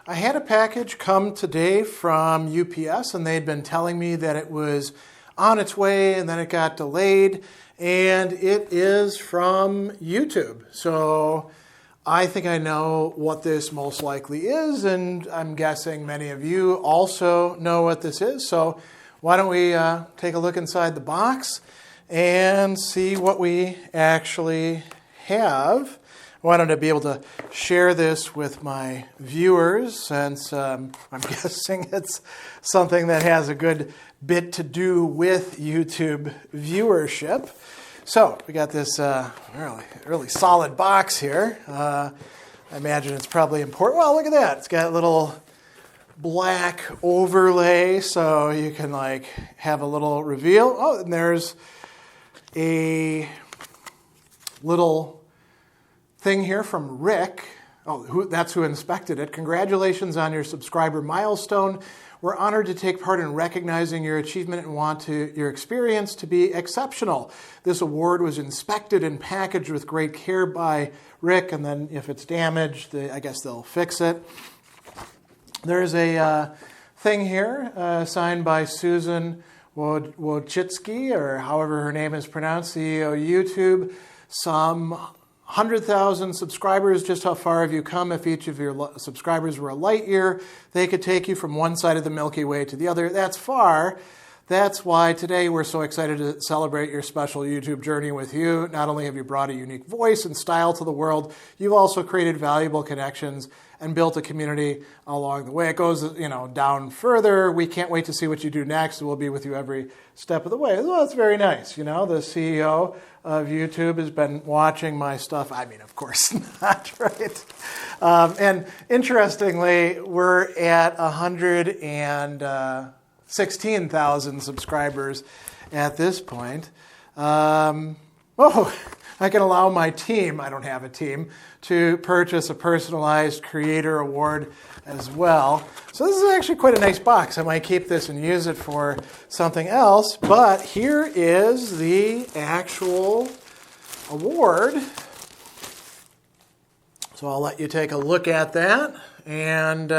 I had a package come today from UPS, and they'd been telling me that it was on its way, and then it got delayed, and it is from YouTube. So I think I know what this most likely is, and I'm guessing many of you also know what this is. So why don't we take a look inside the box and see what we actually have. I wanted to be able to share this with my viewers since I'm guessing it's something that has a good bit to do with YouTube viewership. So we got this really solid box here. I imagine it's probably important. Well, look at that. It's got a little black overlay so you can like have a little reveal. Oh, and there's a little thing here from Rick. Oh, that's who inspected it. Congratulations on your subscriber milestone. We're honored to take part in recognizing your achievement and want your experience to be exceptional. This award was inspected and packaged with great care by Rick, and then if it's damaged, I guess they'll fix it. There's a thing here signed by Susan Wojcicki, or however her name is pronounced, CEO of YouTube. Some 100,000 subscribers. Just how far have you come? If each of your subscribers were a light year, they could take you from one side of the Milky Way to the other. That's far. That's why today we're so excited to celebrate your special YouTube journey with you. Not only have you brought a unique voice and style to the world, you've also created valuable connections and built a community along the way. It goes, down further. We can't wait to see what you do next. We'll be with you every step of the way. Well, that's very nice. The CEO of YouTube has been watching my stuff. I mean, of course not, right? And interestingly, we're at 116,000 subscribers at this point. I can allow my team, I don't have a team, to purchase a personalized creator award as well. So this is actually quite a nice box. I might keep this and use it for something else, but here is the actual award. So I'll let you take a look at that. And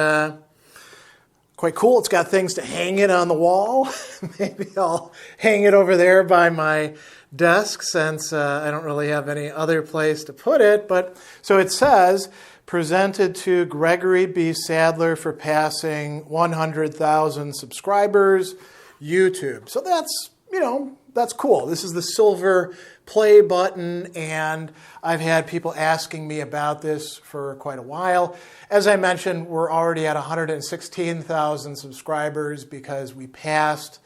quite cool. It's got things to hang it on the wall. Maybe I'll hang it over there by my desk since I don't really have any other place to put it. But so it says, presented to Gregory B. Sadler for passing 100,000 subscribers, YouTube. So that's cool. This is the silver play button, and I've had people asking me about this for quite a while. As I mentioned, we're already at 116,000 subscribers because we passed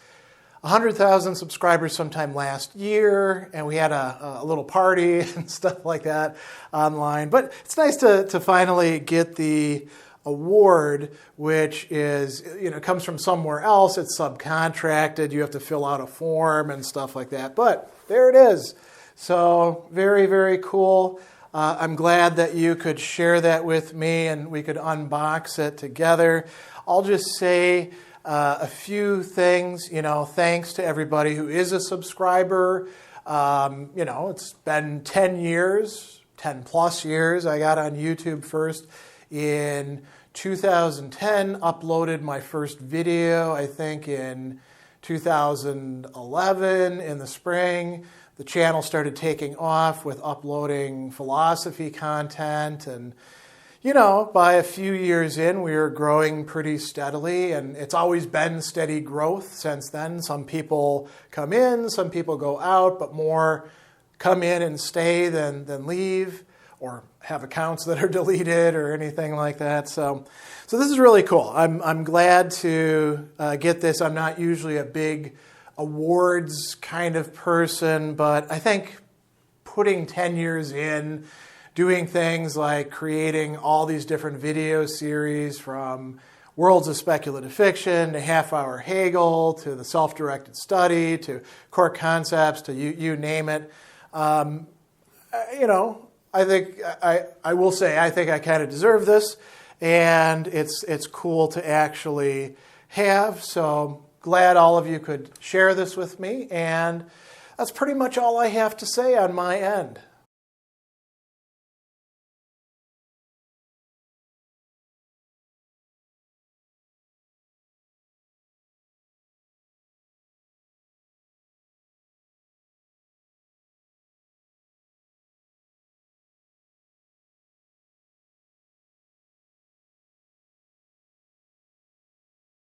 100,000 subscribers sometime last year, and we had a little party and stuff like that online. But it's nice to finally get the award, which is, comes from somewhere else. It's subcontracted. You have to fill out a form and stuff like that. But there it is. So very, very cool. I'm glad that you could share that with me and we could unbox it together. I'll just say a few things, thanks to everybody who is a subscriber. It's been 10 plus years. I got on YouTube first in 2010, uploaded my first video, I think in 2011 in the spring. The channel started taking off with uploading philosophy content, and by a few years in, we were growing pretty steadily, and it's always been steady growth since then. Some people come in, some people go out, but more come in and stay than leave, or have accounts that are deleted or anything like that. So this is really cool. I'm glad to get this. I'm not usually a big awards kind of person, but I think putting 10 years in, doing things like creating all these different video series from Worlds of Speculative Fiction to Half Hour Hegel to the Self-Directed Study to Core Concepts to you name it. I think I will say I think I kind of deserve this, and it's cool to actually have. So glad all of you could share this with me, and that's pretty much all I have to say on my end.